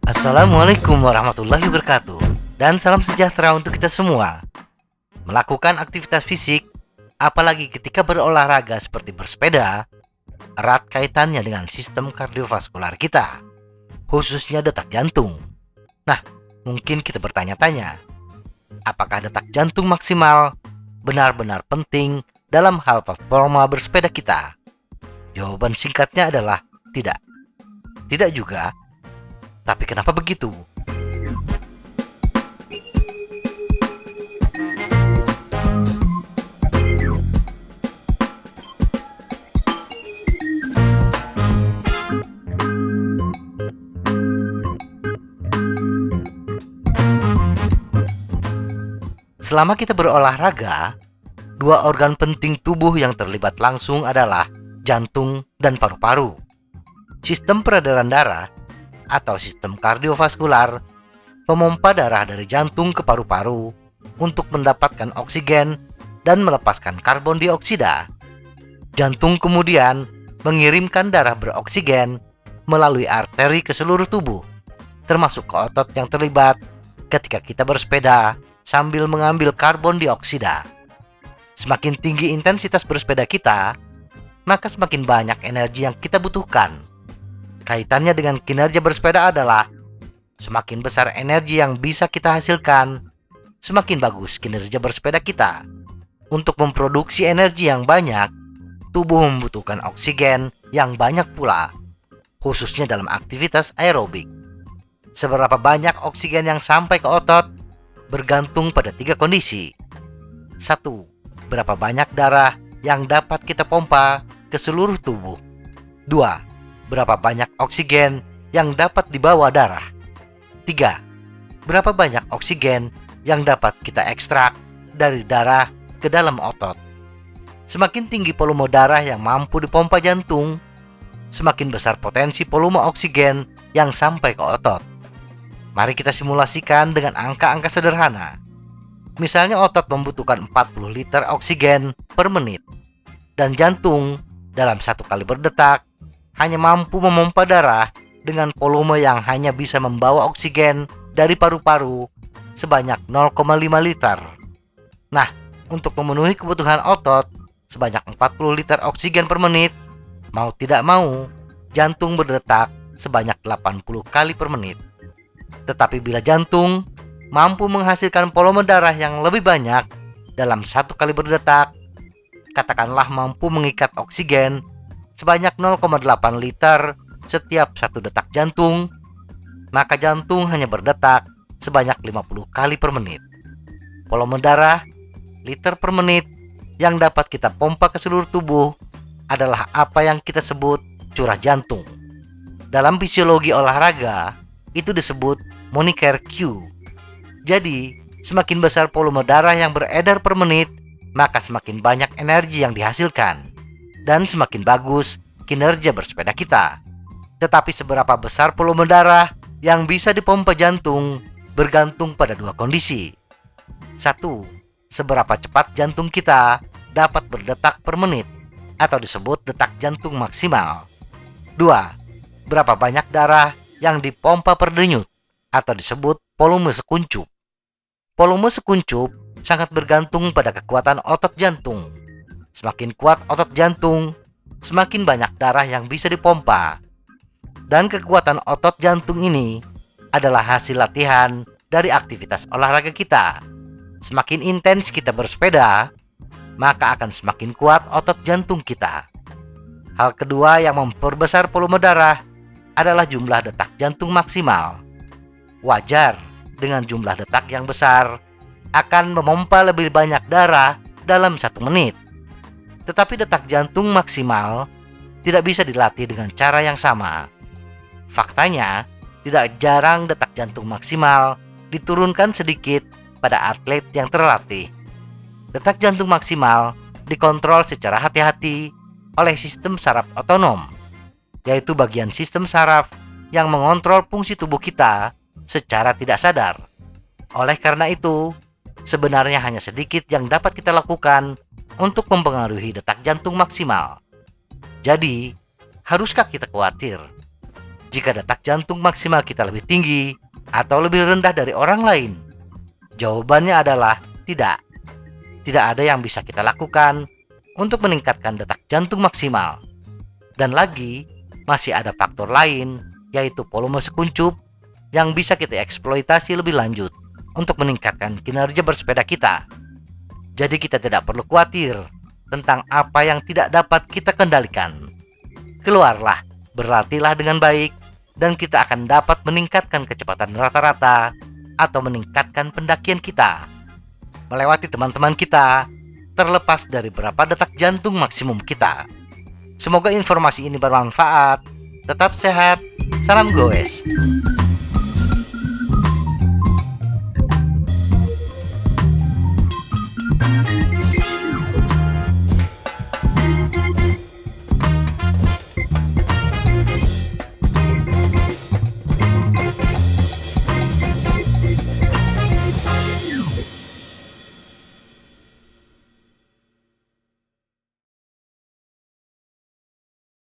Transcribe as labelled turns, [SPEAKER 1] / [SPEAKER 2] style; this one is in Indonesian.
[SPEAKER 1] Assalamualaikum warahmatullahi wabarakatuh. Dan salam sejahtera untuk kita semua. Melakukan aktivitas fisik, apalagi ketika berolahraga seperti bersepeda, erat kaitannya dengan sistem kardiovaskular kita, khususnya detak jantung. Nah, mungkin kita bertanya-tanya, apakah detak jantung maksimal benar-benar penting dalam hal performa bersepeda kita? Jawaban singkatnya adalah tidak. Tidak juga. Tapi kenapa begitu? Selama kita berolahraga, dua organ penting tubuh yang terlibat langsung adalah jantung dan paru-paru. Sistem peredaran darah atau sistem kardiovaskular memompa darah dari jantung ke paru-paru untuk mendapatkan oksigen dan melepaskan karbon dioksida. Jantung kemudian mengirimkan darah beroksigen melalui arteri ke seluruh tubuh, termasuk ke otot yang terlibat ketika kita bersepeda sambil mengambil karbon dioksida. Semakin tinggi intensitas bersepeda kita, maka semakin banyak energi yang kita butuhkan. Kaitannya dengan kinerja bersepeda adalah semakin besar energi yang bisa kita hasilkan, semakin bagus kinerja bersepeda kita. Untuk memproduksi energi yang banyak, tubuh membutuhkan oksigen yang banyak pula, khususnya dalam aktivitas aerobik. Seberapa banyak oksigen yang sampai ke otot bergantung pada 3 kondisi. 1. Berapa banyak darah yang dapat kita pompa ke seluruh tubuh. 2. Berapa banyak oksigen yang dapat dibawa darah. 3. Berapa banyak oksigen yang dapat kita ekstrak dari darah ke dalam otot. Semakin tinggi volume darah yang mampu dipompa jantung, semakin besar potensi volume oksigen yang sampai ke otot. Mari kita simulasikan dengan angka-angka sederhana. Misalnya otot membutuhkan 40 liter oksigen per menit, dan jantung dalam 1 kali berdetak hanya mampu memompa darah dengan volume yang hanya bisa membawa oksigen dari paru-paru sebanyak 0,5 liter. Nah, untuk memenuhi kebutuhan otot sebanyak 40 liter oksigen per menit, mau tidak mau, jantung berdetak sebanyak 80 kali per menit. Tetapi bila jantung mampu menghasilkan volume darah yang lebih banyak dalam 1 kali berdetak, katakanlah mampu mengikat oksigen sebanyak 0,8 liter setiap 1 detak jantung, maka jantung hanya berdetak sebanyak 50 kali per menit. Volume darah liter per menit yang dapat kita pompa ke seluruh tubuh adalah apa yang kita sebut curah jantung. Dalam fisiologi olahraga, itu disebut Moniker Q. Jadi, semakin besar volume darah yang beredar per menit, maka semakin banyak energi yang dihasilkan, dan semakin bagus kinerja bersepeda kita. Tetapi seberapa besar volume darah yang bisa dipompa jantung bergantung pada 2 kondisi. 1. Seberapa cepat jantung kita dapat berdetak per menit, atau disebut detak jantung maksimal. 2. Berapa banyak darah yang dipompa per denyut, atau disebut volume sekuncup. Volume sekuncup sangat bergantung pada kekuatan otot jantung. Semakin kuat otot jantung, semakin banyak darah yang bisa dipompa. Dan kekuatan otot jantung ini adalah hasil latihan dari aktivitas olahraga kita. Semakin intens kita bersepeda, maka akan semakin kuat otot jantung kita. Hal kedua yang memperbesar volume darah adalah jumlah detak jantung maksimal. Wajar dengan jumlah detak yang besar akan memompa lebih banyak darah dalam 1 menit. Tetapi detak jantung maksimal tidak bisa dilatih dengan cara yang sama. Faktanya, tidak jarang detak jantung maksimal diturunkan sedikit pada atlet yang terlatih. Detak jantung maksimal dikontrol secara hati-hati oleh sistem saraf otonom, yaitu bagian sistem saraf yang mengontrol fungsi tubuh kita secara tidak sadar. Oleh karena itu, sebenarnya hanya sedikit yang dapat kita lakukan untuk mempengaruhi detak jantung maksimal. Jadi, haruskah kita khawatir jika detak jantung maksimal kita lebih tinggi atau lebih rendah dari orang lain? Jawabannya adalah tidak. Tidak ada yang bisa kita lakukan untuk meningkatkan detak jantung maksimal. Dan lagi, masih ada faktor lain, yaitu volume sekuncup yang bisa kita eksploitasi lebih lanjut untuk meningkatkan kinerja bersepeda kita. Jadi kita tidak perlu khawatir tentang apa yang tidak dapat kita kendalikan. Keluarlah, berlatihlah dengan baik, dan kita akan dapat meningkatkan kecepatan rata-rata atau meningkatkan pendakian kita, melewati teman-teman kita, terlepas dari berapa detak jantung maksimum kita. Semoga informasi ini bermanfaat. Tetap sehat, salam goes.